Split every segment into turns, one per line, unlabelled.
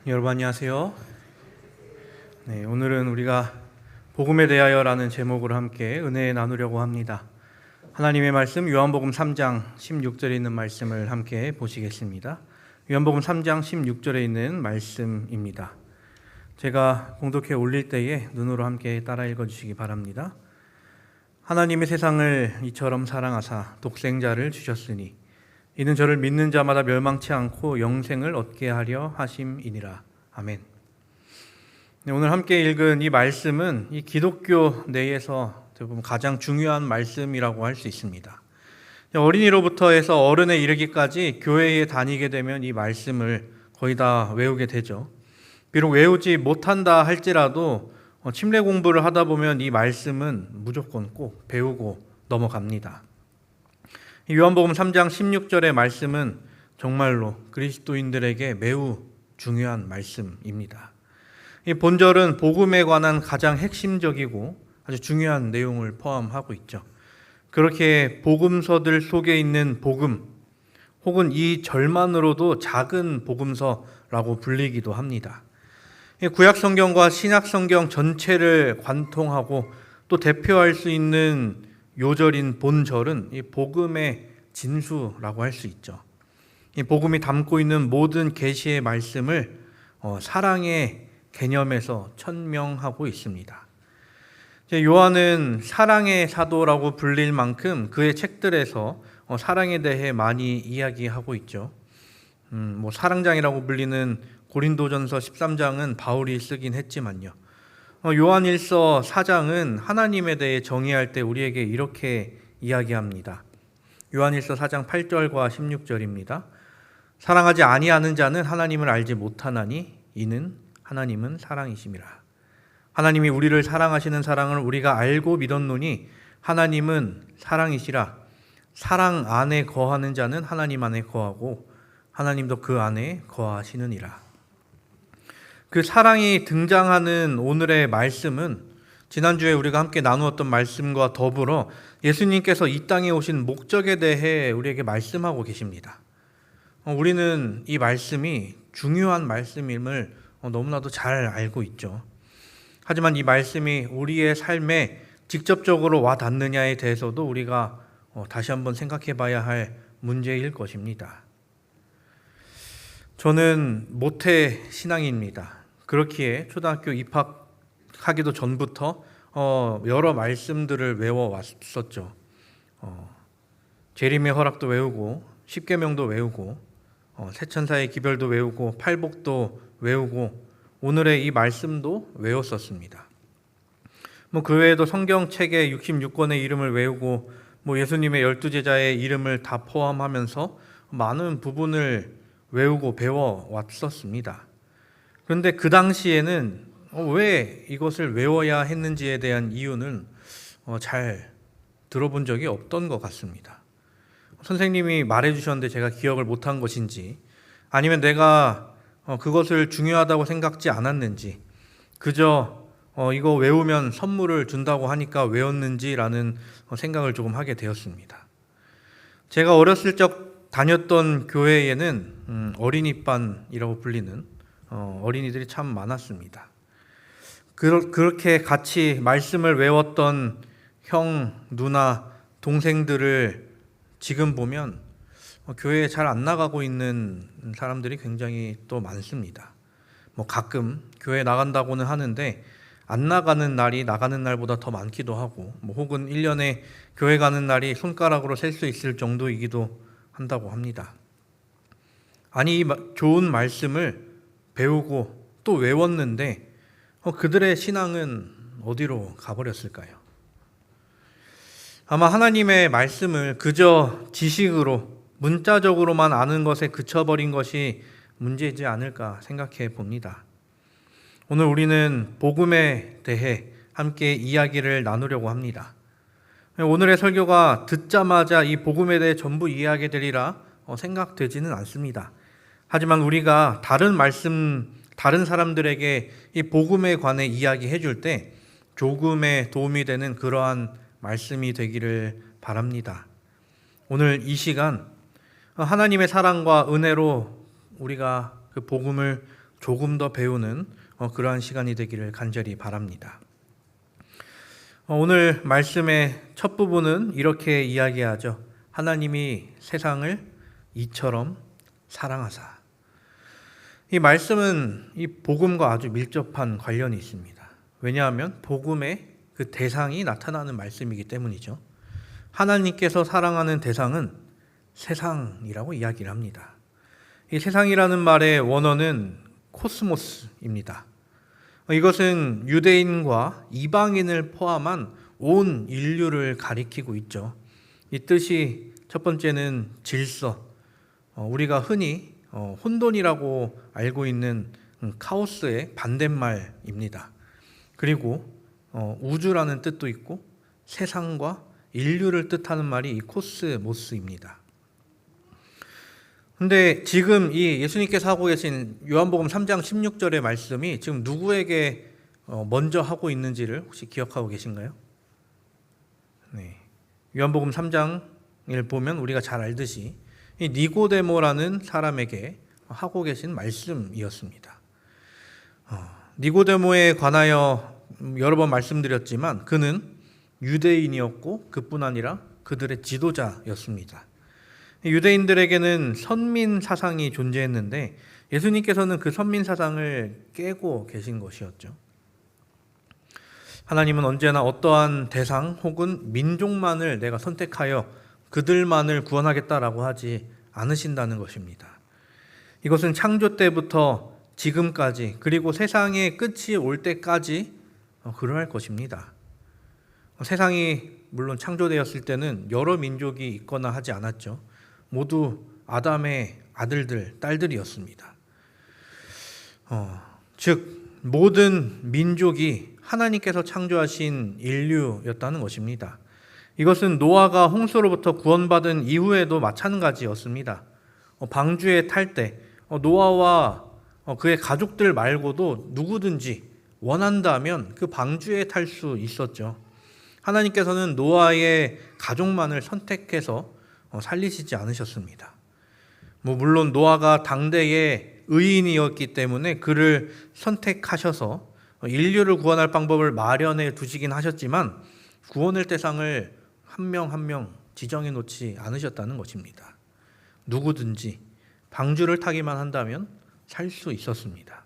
여러분 안녕하세요. 네, 오늘은 우리가 복음에 대하여라는 제목으로 함께 은혜 나누려고 합니다. 하나님의 말씀 요한복음 3장 16절에 있는 말씀을 함께 보시겠습니다. 요한복음 3장 16절에 있는 말씀입니다. 제가 공독해 올릴 때에 눈으로 함께 따라 읽어주시기 바랍니다. 하나님의 세상을 이처럼 사랑하사 독생자를 주셨으니 이는 저를 믿는 자마다 멸망치 않고 영생을 얻게 하려 하심이니라. 아멘. 네, 오늘 함께 읽은 이 말씀은 이 기독교 내에서 가장 중요한 말씀이라고 할 수 있습니다. 어린이로부터 해서 어른에 이르기까지 교회에 다니게 되면 이 말씀을 거의 다 외우게 되죠. 비록 외우지 못한다 할지라도 침례 공부를 하다 보면 이 말씀은 무조건 꼭 배우고 넘어갑니다. 요한복음 3장 16절의 말씀은 정말로 그리스도인들에게 매우 중요한 말씀입니다. 이 본절은 복음에 관한 가장 핵심적이고 아주 중요한 내용을 포함하고 있죠. 그렇게 복음서들 속에 있는 복음, 혹은 이 절만으로도 작은 복음서라고 불리기도 합니다. 구약 성경과 신약 성경 전체를 관통하고 또 대표할 수 있는 요절인 본절은 이 복음의 진수라고 할 수 있죠. 이 복음이 담고 있는 모든 계시의 말씀을 사랑의 개념에서 천명하고 있습니다. 요한은 사랑의 사도라고 불릴 만큼 그의 책들에서 사랑에 대해 많이 이야기하고 있죠. 사랑장이라고 불리는 고린도전서 13장은 바울이 쓰긴 했지만요. 요한일서 4장은 하나님에 대해 정의할 때 우리에게 이렇게 이야기합니다. 요한일서 4장 8절과 16절입니다. 사랑하지 아니하는 자는 하나님을 알지 못하나니 이는 하나님은 사랑이심이라. 하나님이 우리를 사랑하시는 사랑을 우리가 알고 믿었노니 하나님은 사랑이시라. 사랑 안에 거하는 자는 하나님 안에 거하고 하나님도 그 안에 거하시느니라. 그 사랑이 등장하는 오늘의 말씀은 지난주에 우리가 함께 나누었던 말씀과 더불어 예수님께서 이 땅에 오신 목적에 대해 우리에게 말씀하고 계십니다. 우리는 이 말씀이 중요한 말씀임을 너무나도 잘 알고 있죠. 하지만 이 말씀이 우리의 삶에 직접적으로 와 닿느냐에 대해서도 우리가 다시 한번 생각해 봐야 할 문제일 것입니다. 저는 모태 신앙인입니다. 그렇기에 초등학교 입학하기도 전부터 여러 말씀들을 외워왔었죠. 재림의 허락도 외우고 십계명도 외우고 세천사의 기별도 외우고 팔복도 외우고 오늘의 이 말씀도 외웠었습니다. 그 외에도 성경책의 66권의 이름을 외우고 예수님의 12제자의 이름을 다 포함하면서 많은 부분을 외우고 배워왔었습니다. 그런데 그 당시에는 왜 이것을 외워야 했는지에 대한 이유는 잘 들어본 적이 없던 것 같습니다. 선생님이 말해주셨는데 제가 기억을 못한 것인지 아니면 내가 그것을 중요하다고 생각지 않았는지 그저 이거 외우면 선물을 준다고 하니까 외웠는지라는 생각을 조금 하게 되었습니다. 제가 어렸을 적 다녔던 교회에는 어린이반이라고 불리는 어린이들이 참 많았습니다. 그렇게 같이 말씀을 외웠던 형, 누나, 동생들을 지금 보면 교회에 잘 안 나가고 있는 사람들이 굉장히 또 많습니다. 가끔 교회 나간다고는 하는데 안 나가는 날이 나가는 날보다 더 많기도 하고 혹은 1년에 교회 가는 날이 손가락으로 셀 수 있을 정도이기도 한다고 합니다. 아니 이 좋은 말씀을 배우고 또 외웠는데 그들의 신앙은 어디로 가버렸을까요? 아마 하나님의 말씀을 그저 지식으로 문자적으로만 아는 것에 그쳐버린 것이 문제이지 않을까 생각해 봅니다. 오늘 우리는 복음에 대해 함께 이야기를 나누려고 합니다. 오늘의 설교가 듣자마자 이 복음에 대해 전부 이해하게 되리라 생각되지는 않습니다. 하지만 우리가 다른 사람들에게 이 복음에 관해 이야기해 줄 때 조금의 도움이 되는 그러한 말씀이 되기를 바랍니다. 오늘 이 시간 하나님의 사랑과 은혜로 우리가 그 복음을 조금 더 배우는 그러한 시간이 되기를 간절히 바랍니다. 오늘 말씀의 첫 부분은 이렇게 이야기하죠. 하나님이 세상을 이처럼 사랑하사. 이 말씀은 이 복음과 아주 밀접한 관련이 있습니다. 왜냐하면 복음의 그 대상이 나타나는 말씀이기 때문이죠. 하나님께서 사랑하는 대상은 세상이라고 이야기를 합니다. 이 세상이라는 말의 원어는 코스모스입니다. 이것은 유대인과 이방인을 포함한 온 인류를 가리키고 있죠. 이 뜻이 첫 번째는 질서, 우리가 흔히 혼돈이라고 알고 있는 카오스의 반대말입니다. 그리고 우주라는 뜻도 있고 세상과 인류를 뜻하는 말이 이 코스모스입니다. 근데 지금 이 예수님께서 하고 계신 요한복음 3장 16절의 말씀이 지금 누구에게 먼저 하고 있는지를 혹시 기억하고 계신가요? 네. 요한복음 3장을 보면 우리가 잘 알듯이 이 니고데모라는 사람에게 하고 계신 말씀이었습니다. 니고데모에 관하여 여러 번 말씀드렸지만 그는 유대인이었고 그뿐 아니라 그들의 지도자였습니다. 유대인들에게는 선민 사상이 존재했는데 예수님께서는 그 선민 사상을 깨고 계신 것이었죠. 하나님은 언제나 어떠한 대상 혹은 민족만을 내가 선택하여 그들만을 구원하겠다라고 하지 않으신다는 것입니다. 이것은 창조 때부터 지금까지 그리고 세상의 끝이 올 때까지 그러할 것입니다. 세상이 물론 창조되었을 때는 여러 민족이 있거나 하지 않았죠. 모두 아담의 아들들, 딸들이었습니다. 즉 모든 민족이 하나님께서 창조하신 인류였다는 것입니다. 이것은 노아가 홍수로부터 구원받은 이후에도 마찬가지였습니다. 방주에 탈 때 노아와 그의 가족들 말고도 누구든지 원한다면 그 방주에 탈 수 있었죠. 하나님께서는 노아의 가족만을 선택해서 살리시지 않으셨습니다. 물론 노아가 당대의 의인이었기 때문에 그를 선택하셔서 인류를 구원할 방법을 마련해 두시긴 하셨지만 구원의 대상을 한 명 한 명 지정해 놓지 않으셨다는 것입니다. 누구든지 방주를 타기만 한다면 살 수 있었습니다.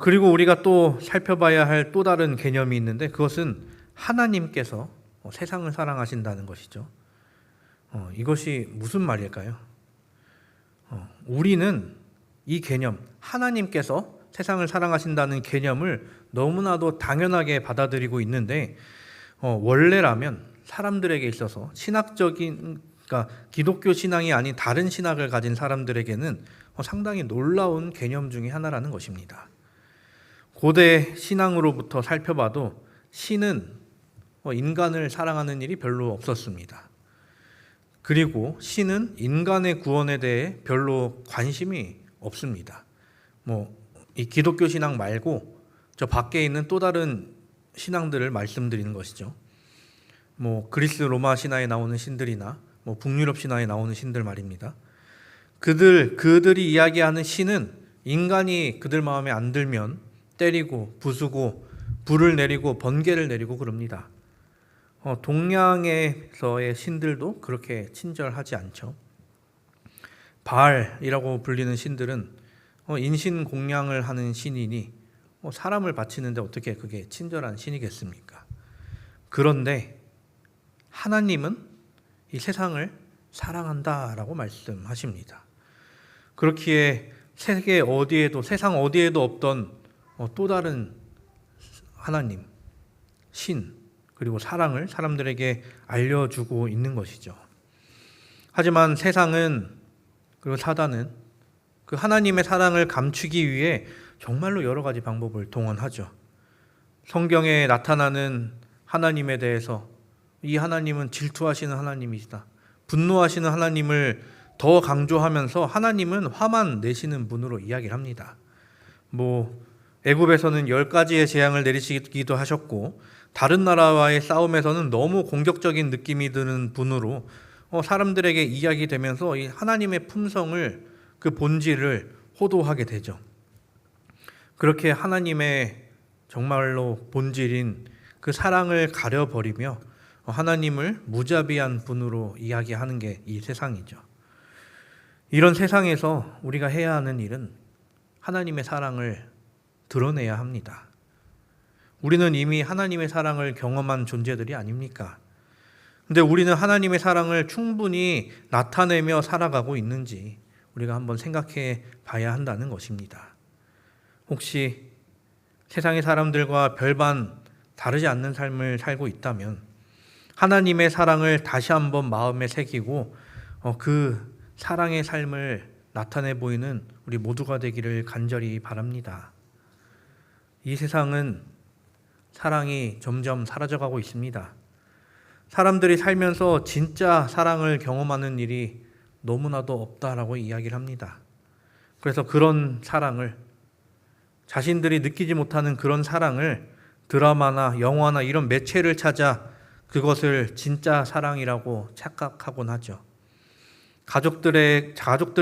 그리고 우리가 또 살펴봐야 할 또 다른 개념이 있는데 그것은 하나님께서 세상을 사랑하신다는 것이죠. 이것이 무슨 말일까요? 우리는 이 개념, 하나님께서 세상을 사랑하신다는 개념을 너무나도 당연하게 받아들이고 있는데 원래라면 사람들에게 있어서 신학적인, 그러니까 기독교 신앙이 아닌 다른 신학을 가진 사람들에게는 상당히 놀라운 개념 중에 하나라는 것입니다. 고대 신앙으로부터 살펴봐도 신은 인간을 사랑하는 일이 별로 없었습니다. 그리고 신은 인간의 구원에 대해 별로 관심이 없습니다. 이 기독교 신앙 말고 저 밖에 있는 또 다른 신앙들을 말씀드리는 것이죠. 그리스 로마 신화에 나오는 신들이나 북유럽 신화에 나오는 신들 말입니다. 그들이 이야기하는 신은 인간이 그들 마음에 안 들면 때리고 부수고 불을 내리고 번개를 내리고 그럽니다. 동양에서의 신들도 그렇게 친절하지 않죠. 바알이라고 불리는 신들은 인신공양을 하는 신이니 사람을 바치는데 어떻게 그게 친절한 신이겠습니까? 그런데 하나님은 이 세상을 사랑한다라고 말씀하십니다. 그렇기에 세계 어디에도, 세상 어디에도 없던 또 다른 하나님, 신, 그리고 사랑을 사람들에게 알려주고 있는 것이죠. 하지만 세상은, 그리고 사단은 그 하나님의 사랑을 감추기 위해 정말로 여러 가지 방법을 동원하죠. 성경에 나타나는 하나님에 대해서 이 하나님은 질투하시는 하나님이시다, 분노하시는 하나님을 더 강조하면서 하나님은 화만 내시는 분으로 이야기를 합니다. 애굽에서는 10가지의 재앙을 내리시기도 하셨고 다른 나라와의 싸움에서는 너무 공격적인 느낌이 드는 분으로 사람들에게 이야기되면서 이 하나님의 품성을, 그 본질을 호도하게 되죠. 그렇게 하나님의 정말로 본질인 그 사랑을 가려버리며 하나님을 무자비한 분으로 이야기하는 게 이 세상이죠. 이런 세상에서 우리가 해야 하는 일은 하나님의 사랑을 드러내야 합니다. 우리는 이미 하나님의 사랑을 경험한 존재들이 아닙니까? 근데 우리는 하나님의 사랑을 충분히 나타내며 살아가고 있는지 우리가 한번 생각해 봐야 한다는 것입니다. 혹시 세상의 사람들과 별반 다르지 않는 삶을 살고 있다면 하나님의 사랑을 다시 한번 마음에 새기고 그 사랑의 삶을 나타내 보이는 우리 모두가 되기를 간절히 바랍니다. 이 세상은 사랑이 점점 사라져가고 있습니다. 사람들이 살면서 진짜 사랑을 경험하는 일이 너무나도 없다라고 이야기를 합니다. 그래서 그런 사랑을, 자신들이 느끼지 못하는 그런 사랑을 드라마나 영화나 이런 매체를 찾아 그것을 진짜 사랑이라고 착각하곤 하죠. 가족들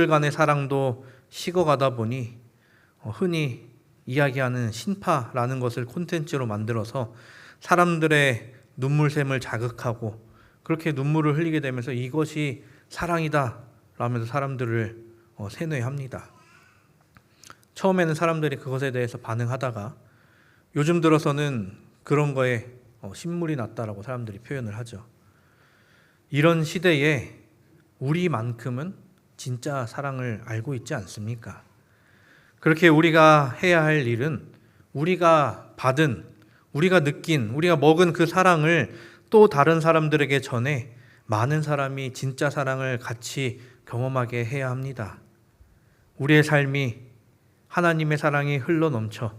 간의 사랑도 식어가다 보니 흔히 이야기하는 신파라는 것을 콘텐츠로 만들어서 사람들의 눈물샘을 자극하고 그렇게 눈물을 흘리게 되면서 이것이 사랑이다 라면서 사람들을 세뇌합니다. 처음에는 사람들이 그것에 대해서 반응하다가 요즘 들어서는 그런 거에 신물이 났다라고 사람들이 표현을 하죠. 이런 시대에 우리만큼은 진짜 사랑을 알고 있지 않습니까? 그렇게 우리가 해야 할 일은 우리가 받은, 우리가 느낀, 우리가 먹은 그 사랑을 또 다른 사람들에게 전해 많은 사람이 진짜 사랑을 같이 경험하게 해야 합니다. 우리의 삶이 하나님의 사랑이 흘러넘쳐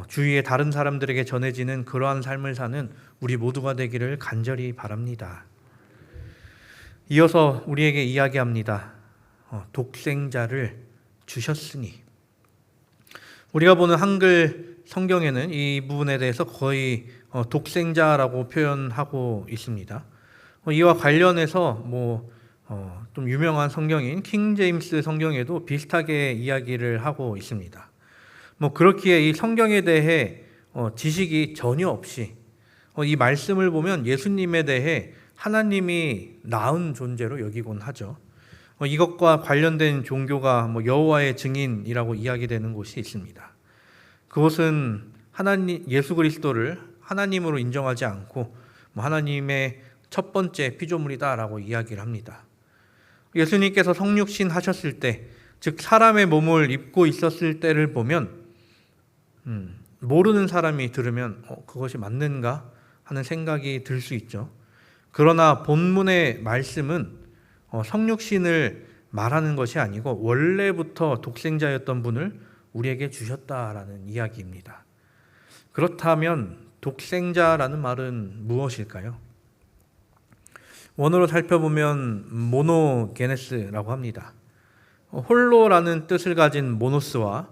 주위의 다른 사람들에게 전해지는 그러한 삶을 사는 우리 모두가 되기를 간절히 바랍니다. 이어서 우리에게 이야기합니다. 독생자를 주셨으니. 우리가 보는 한글 성경에는 이 부분에 대해서 거의 독생자라고 표현하고 있습니다. 이와 관련해서 좀 유명한 성경인 킹 제임스 성경에도 비슷하게 이야기를 하고 있습니다. 그렇기에 이 성경에 대해 지식이 전혀 없이 이 말씀을 보면 예수님에 대해 하나님이 낳은 존재로 여기곤 하죠. 이것과 관련된 종교가 여호와의 증인이라고 이야기되는 곳이 있습니다. 그것은 예수 그리스도를 하나님으로 인정하지 않고 하나님의 첫 번째 피조물이다라고 이야기를 합니다. 예수님께서 성육신 하셨을 때, 즉 사람의 몸을 입고 있었을 때를 보면 모르는 사람이 들으면 그것이 맞는가 하는 생각이 들 수 있죠. 그러나 본문의 말씀은 성육신을 말하는 것이 아니고 원래부터 독생자였던 분을 우리에게 주셨다라는 이야기입니다. 그렇다면 독생자라는 말은 무엇일까요? 원어로 살펴보면 모노게네스라고 합니다. 홀로라는 뜻을 가진 모노스와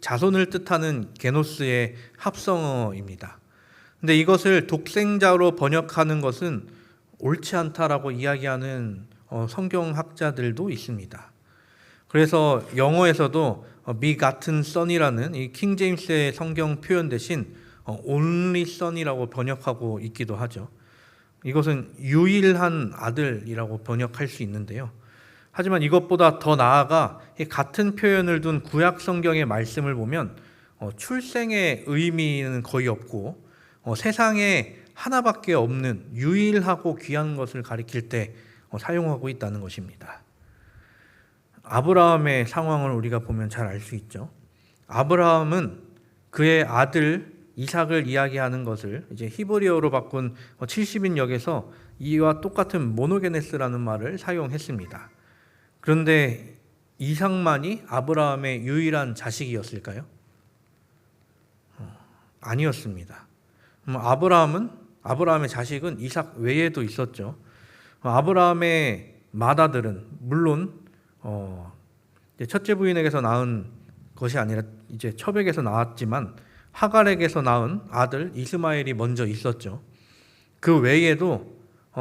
자손을 뜻하는 게노스의 합성어입니다. 근데 이것을 독생자로 번역하는 것은 옳지 않다라고 이야기하는 성경학자들도 있습니다. 그래서 영어에서도 begotten son이라는 이 킹 제임스의 성경 표현 대신 only son이라고 번역하고 있기도 하죠. 이것은 유일한 아들이라고 번역할 수 있는데요. 하지만 이것보다 더 나아가 같은 표현을 둔 구약 성경의 말씀을 보면 출생의 의미는 거의 없고 세상에 하나밖에 없는 유일하고 귀한 것을 가리킬 때 사용하고 있다는 것입니다. 아브라함의 상황을 우리가 보면 잘 알 수 있죠. 아브라함은 그의 아들 이삭을 이야기하는 것을 이제 히브리어로 바꾼 70인역에서 이와 똑같은 모노게네스라는 말을 사용했습니다. 그런데 이삭만이 아브라함의 유일한 자식이었을까요? 아니었습니다. 아브라함의 자식은 이삭 외에도 있었죠. 아브라함의 맏아들은 물론 첫째 부인에게서 낳은 것이 아니라 이제 첩에게서 낳았지만 하갈에게서 낳은 아들 이스마엘이 먼저 있었죠. 그 외에도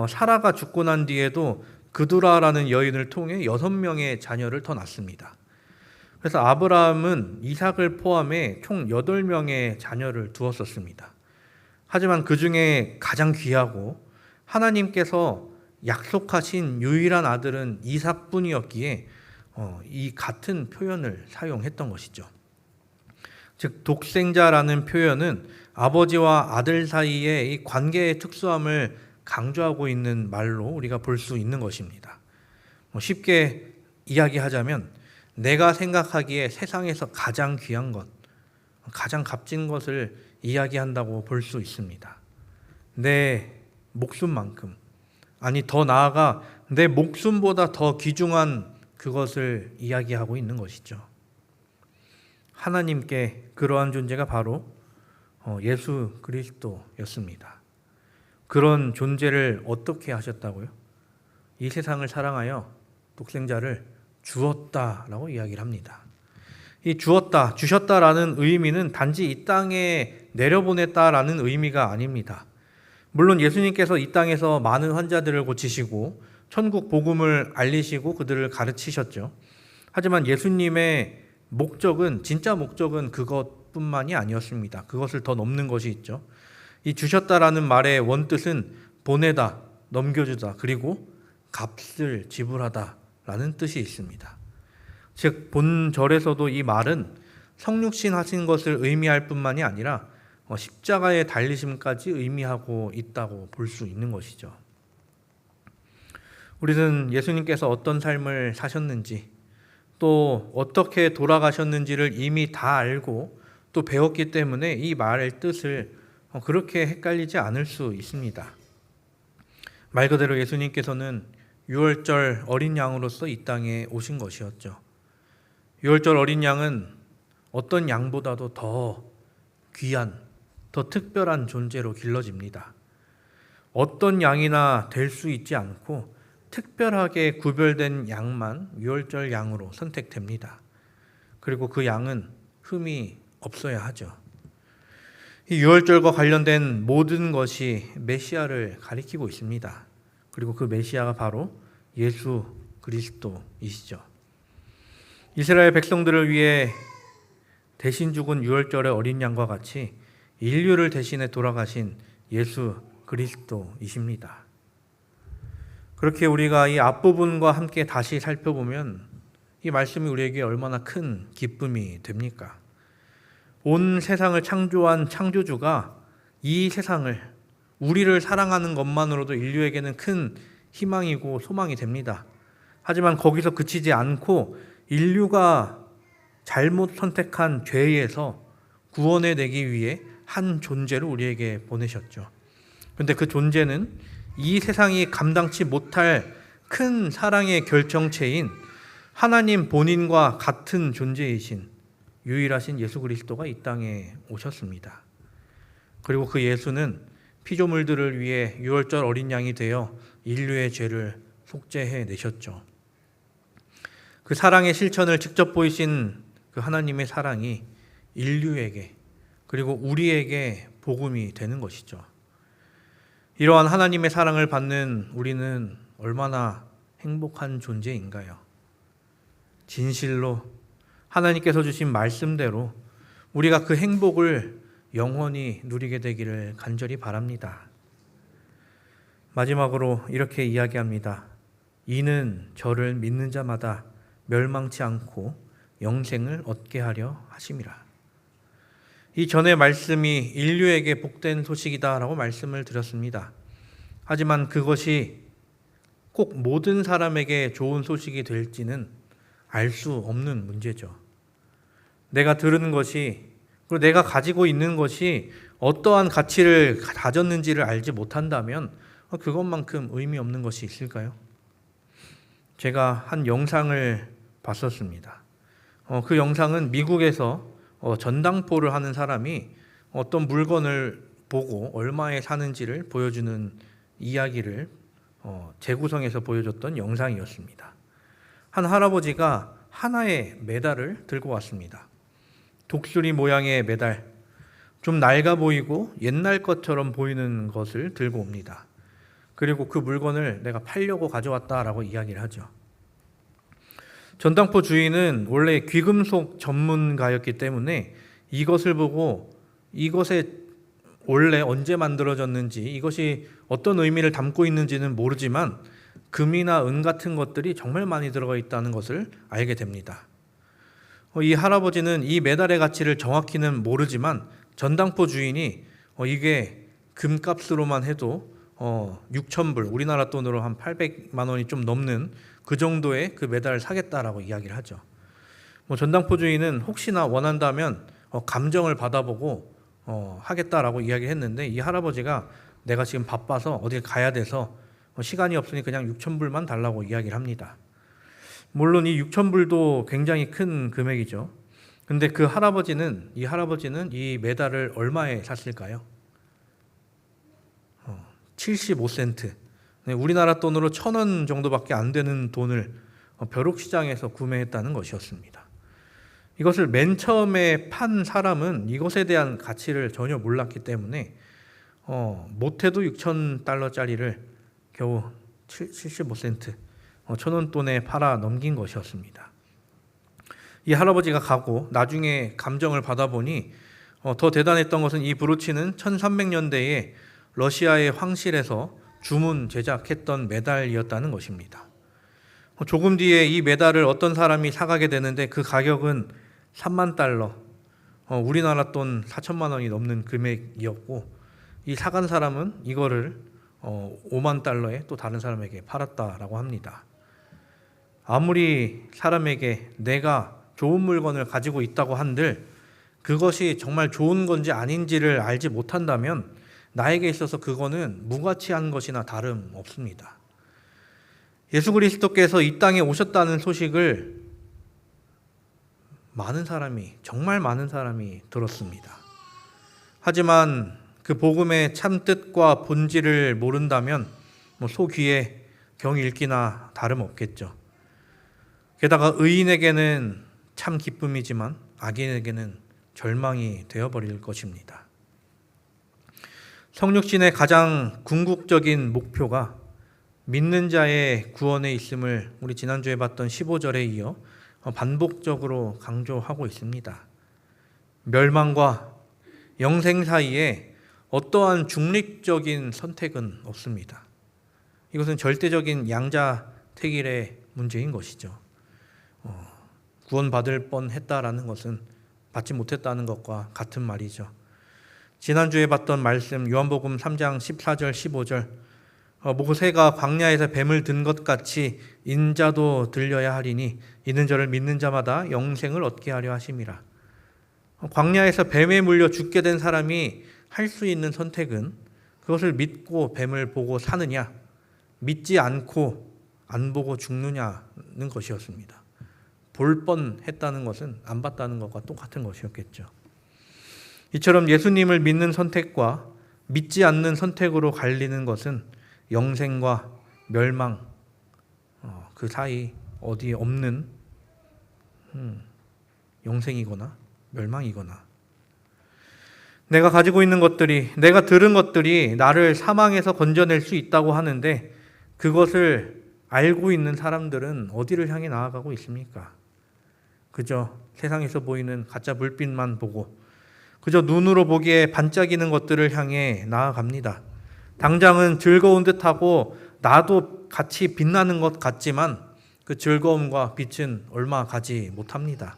사라가 죽고 난 뒤에도 그두라라는 여인을 통해 6명의 자녀를 더 낳습니다. 그래서 아브라함은 이삭을 포함해 총 8명의 자녀를 두었었습니다. 하지만 그 중에 가장 귀하고 하나님께서 약속하신 유일한 아들은 이삭뿐이었기에 이 같은 표현을 사용했던 것이죠. 즉 독생자라는 표현은 아버지와 아들 사이의 이 관계의 특수함을 강조하고 있는 말로 우리가 볼 수 있는 것입니다. 쉽게 이야기하자면 내가 생각하기에 세상에서 가장 귀한 것, 가장 값진 것을 이야기한다고 볼 수 있습니다. 내 목숨만큼, 아니 더 나아가 내 목숨보다 더 귀중한 그것을 이야기하고 있는 것이죠. 하나님께 그러한 존재가 바로 예수 그리스도였습니다. 그런 존재를 어떻게 하셨다고요? 이 세상을 사랑하여 독생자를 주었다라고 이야기를 합니다. 이 주었다, 주셨다라는 의미는 단지 이 땅에 내려보냈다라는 의미가 아닙니다. 물론 예수님께서 이 땅에서 많은 환자들을 고치시고 천국 복음을 알리시고 그들을 가르치셨죠. 하지만 예수님의 목적은, 진짜 목적은 그것뿐만이 아니었습니다. 그것을 더 넘는 것이 있죠. 이 주셨다라는 말의 원뜻은 보내다, 넘겨주다, 그리고 값을 지불하다라는 뜻이 있습니다. 즉 본절에서도 이 말은 성육신 하신 것을 의미할 뿐만이 아니라 십자가의 달리심까지 의미하고 있다고 볼 수 있는 것이죠. 우리는 예수님께서 어떤 삶을 사셨는지, 또 어떻게 돌아가셨는지를 이미 다 알고 또 배웠기 때문에 이 말의 뜻을 그렇게 헷갈리지 않을 수 있습니다. 말 그대로 예수님께서는 유월절 어린 양으로서 이 땅에 오신 것이었죠. 유월절 어린 양은 어떤 양보다도 더 귀한, 더 특별한 존재로 길러집니다. 어떤 양이나 될 수 있지 않고 특별하게 구별된 양만 유월절 양으로 선택됩니다. 그리고 그 양은 흠이 없어야 하죠. 이 유월절과 관련된 모든 것이 메시아를 가리키고 있습니다. 그리고 그 메시아가 바로 예수 그리스도이시죠. 이스라엘 백성들을 위해 대신 죽은 유월절의 어린 양과 같이 인류를 대신해 돌아가신 예수 그리스도이십니다. 그렇게 우리가 이 앞부분과 함께 다시 살펴보면 이 말씀이 우리에게 얼마나 큰 기쁨이 됩니까? 온 세상을 창조한 창조주가 이 세상을, 우리를 사랑하는 것만으로도 인류에게는 큰 희망이고 소망이 됩니다. 하지만 거기서 그치지 않고 인류가 잘못 선택한 죄에서 구원해내기 위해 한 존재를 우리에게 보내셨죠. 그런데 그 존재는 이 세상이 감당치 못할 큰 사랑의 결정체인 하나님 본인과 같은 존재이신 유일하신 예수 그리스도가 이 땅에 오셨습니다. 그리고 그 예수는 피조물들을 위해 유월절 어린 양이 되어 인류의 죄를 속죄해 내셨죠. 그 사랑의 실천을 직접 보이신 그 하나님의 사랑이 인류에게, 그리고 우리에게 복음이 되는 것이죠. 이러한 하나님의 사랑을 받는 우리는 얼마나 행복한 존재인가요? 진실로 하나님께서 주신 말씀대로 우리가 그 행복을 영원히 누리게 되기를 간절히 바랍니다. 마지막으로 이렇게 이야기합니다. 이는 저를 믿는 자마다 멸망치 않고 영생을 얻게 하려 하심이라. 이 전의 말씀이 인류에게 복된 소식이다라고 말씀을 드렸습니다. 하지만 그것이 꼭 모든 사람에게 좋은 소식이 될지는 알 수 없는 문제죠. 내가 들은 것이, 그리고 내가 가지고 있는 것이 어떠한 가치를 가졌는지를 알지 못한다면 그것만큼 의미 없는 것이 있을까요? 제가 한 영상을 봤었습니다. 그 영상은 미국에서 전당포를 하는 사람이 어떤 물건을 보고 얼마에 사는지를 보여주는 이야기를 재구성해서 보여줬던 영상이었습니다. 한 할아버지가 하나의 메달을 들고 왔습니다. 독수리 모양의 메달, 좀 낡아 보이고 옛날 것처럼 보이는 것을 들고 옵니다. 그리고 그 물건을 내가 팔려고 가져왔다라고 이야기를 하죠. 전당포 주인은 원래 귀금속 전문가였기 때문에 이것을 보고 이것에 원래 언제 만들어졌는지, 이것이 어떤 의미를 담고 있는지는 모르지만 금이나 은 같은 것들이 정말 많이 들어가 있다는 것을 알게 됩니다. 이 할아버지는 이 메달의 가치를 정확히는 모르지만 전당포 주인이 이게 금값으로만 해도 6,000불, 우리나라 돈으로 한 800만 원이 좀 넘는 그 정도의 그 메달을 사겠다라고 이야기를 하죠. 전당포 주인은 혹시나 원한다면 감정을 받아보고 하겠다라고 이야기를 했는데, 이 할아버지가 내가 지금 바빠서 어디 가야 돼서 시간이 없으니 그냥 6,000불만 달라고 이야기를 합니다. 물론 이 6,000불도 굉장히 큰 금액이죠. 근데 이 할아버지는 이 메달을 얼마에 샀을까요? 75센트. 우리나라 돈으로 1,000원 정도밖에 안 되는 돈을 벼룩시장에서 구매했다는 것이었습니다. 이것을 맨 처음에 판 사람은 이것에 대한 가치를 전혀 몰랐기 때문에 못해도 6,000달러짜리를 겨우 75센트, 1,000원 돈에 팔아 넘긴 것이었습니다. 이 할아버지가 가고 나중에 감정을 받아보니 더 대단했던 것은 이 브로치는 1300년대에 러시아의 황실에서 주문 제작했던 메달이었다는 것입니다. 조금 뒤에 이 메달을 어떤 사람이 사가게 되는데 그 가격은 3만 달러, 우리나라 돈 4천만 원이 넘는 금액이었고, 이 사간 사람은 이거를 5만 달러에 또 다른 사람에게 팔았다라고 합니다. 아무리 사람에게 내가 좋은 물건을 가지고 있다고 한들 그것이 정말 좋은 건지 아닌지를 알지 못한다면 나에게 있어서 그거는 무가치한 것이나 다름없습니다. 예수 그리스도께서 이 땅에 오셨다는 소식을 정말 많은 사람이 들었습니다. 하지만 그 복음의 참뜻과 본질을 모른다면 소귀에 경이 읽기나 다름없겠죠. 게다가 의인에게는 참 기쁨이지만 악인에게는 절망이 되어버릴 것입니다. 성육신의 가장 궁극적인 목표가 믿는 자의 구원에 있음을 우리 지난주에 봤던 15절에 이어 반복적으로 강조하고 있습니다. 멸망과 영생 사이에 어떠한 중립적인 선택은 없습니다. 이것은 절대적인 양자택일의 문제인 것이죠. 구원받을 뻔했다라는 것은 받지 못했다는 것과 같은 말이죠. 지난주에 봤던 말씀 요한복음 3장 14절 15절, 모세가 광야에서 뱀을 든 것 같이 인자도 들려야 하리니 이는 저를 믿는 자마다 영생을 얻게 하려 하심이라. 광야에서 뱀에 물려 죽게 된 사람이 할 수 있는 선택은 그것을 믿고 뱀을 보고 사느냐, 믿지 않고 안 보고 죽느냐는 것이었습니다. 볼 뻔했다는 것은 안 봤다는 것과 똑같은 것이었겠죠. 이처럼 예수님을 믿는 선택과 믿지 않는 선택으로 갈리는 것은 영생과 멸망, 그 사이 어디에 없는 영생이거나 멸망이거나, 내가 가지고 있는 것들이, 내가 들은 것들이 나를 사망에서 건져낼 수 있다고 하는데 그것을 알고 있는 사람들은 어디를 향해 나아가고 있습니까? 그저 세상에서 보이는 가짜 불빛만 보고 그저 눈으로 보기에 반짝이는 것들을 향해 나아갑니다. 당장은 즐거운 듯하고 나도 같이 빛나는 것 같지만 그 즐거움과 빛은 얼마 가지 못합니다.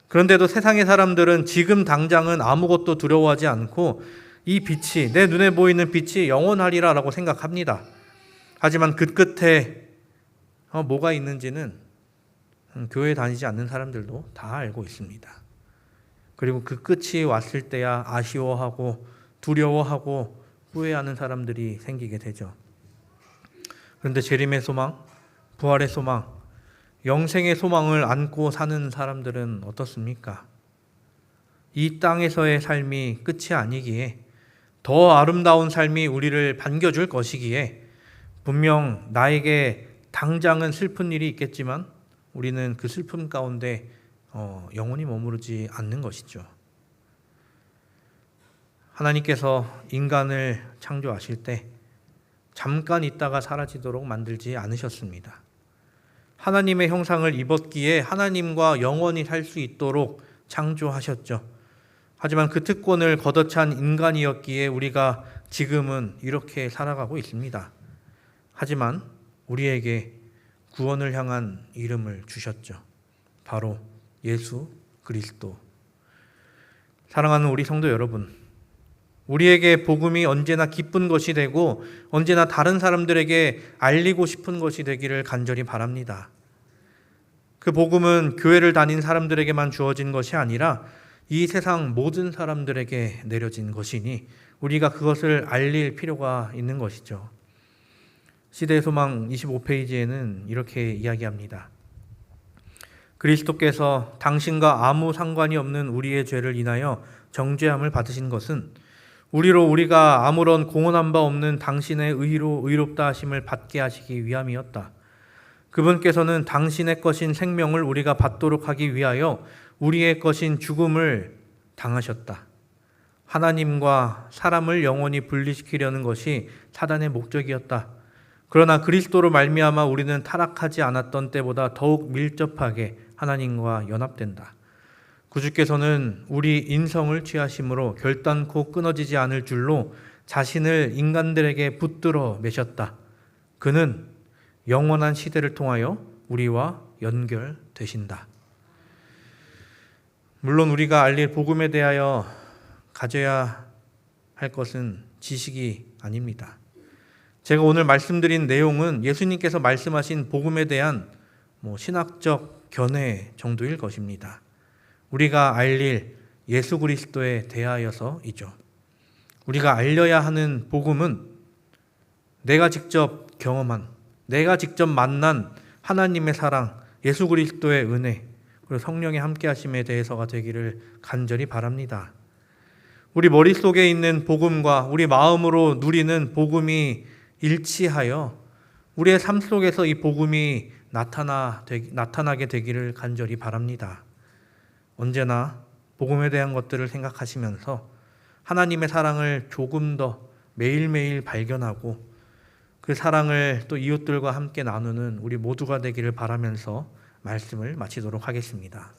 그런데도 세상의 사람들은 지금 당장은 아무것도 두려워하지 않고 이 빛이, 내 눈에 보이는 빛이 영원하리라 라고 생각합니다. 하지만 그 끝에 뭐가 있는지는 교회 다니지 않는 사람들도 다 알고 있습니다. 그리고 그 끝이 왔을 때야 아쉬워하고 두려워하고 후회하는 사람들이 생기게 되죠. 그런데 재림의 소망, 부활의 소망, 영생의 소망을 안고 사는 사람들은 어떻습니까? 이 땅에서의 삶이 끝이 아니기에, 더 아름다운 삶이 우리를 반겨줄 것이기에, 분명 나에게 당장은 슬픈 일이 있겠지만 우리는 그 슬픔 가운데 영원히 머무르지 않는 것이죠. 하나님께서 인간을 창조하실 때 잠깐 있다가 사라지도록 만들지 않으셨습니다. 하나님의 형상을 입었기에 하나님과 영원히 살 수 있도록 창조하셨죠. 하지만 그 특권을 걷어찬 인간이었기에 우리가 지금은 이렇게 살아가고 있습니다. 하지만 우리에게 구원을 향한 이름을 주셨죠. 바로 예수 그리스도. 사랑하는 우리 성도 여러분, 우리에게 복음이 언제나 기쁜 것이 되고 언제나 다른 사람들에게 알리고 싶은 것이 되기를 간절히 바랍니다. 그 복음은 교회를 다닌 사람들에게만 주어진 것이 아니라 이 세상 모든 사람들에게 내려진 것이니 우리가 그것을 알릴 필요가 있는 것이죠. 시대의 소망 25페이지에는 이렇게 이야기합니다. 그리스도께서 당신과 아무 상관이 없는 우리의 죄를 인하여 정죄함을 받으신 것은 우리로 우리가 아무런 공헌한 바 없는 당신의 의로 의롭다 하심을 받게 하시기 위함이었다. 그분께서는 당신의 것인 생명을 우리가 받도록 하기 위하여 우리의 것인 죽음을 당하셨다. 하나님과 사람을 영원히 분리시키려는 것이 사단의 목적이었다. 그러나 그리스도로 말미암아 우리는 타락하지 않았던 때보다 더욱 밀접하게 하나님과 연합된다. 구주께서는 우리 인성을 취하심으로 결단코 끊어지지 않을 줄로 자신을 인간들에게 붙들어 매셨다. 그는 영원한 시대를 통하여 우리와 연결되신다. 물론 우리가 알릴 복음에 대하여 가져야 할 것은 지식이 아닙니다. 제가 오늘 말씀드린 내용은 예수님께서 말씀하신 복음에 대한 신학적 견해 정도일 것입니다. 우리가 알릴 예수 그리스도에 대하여서이죠. 우리가 알려야 하는 복음은 내가 직접 경험한, 내가 직접 만난 하나님의 사랑, 예수 그리스도의 은혜, 그리고 성령의 함께하심에 대해서가 되기를 간절히 바랍니다. 우리 머릿속에 있는 복음과 우리 마음으로 누리는 복음이 일치하여 우리의 삶 속에서 이 복음이 나타나게 되기를 간절히 바랍니다. 언제나 복음에 대한 것들을 생각하시면서 하나님의 사랑을 조금 더 매일매일 발견하고 그 사랑을 또 이웃들과 함께 나누는 우리 모두가 되기를 바라면서 말씀을 마치도록 하겠습니다.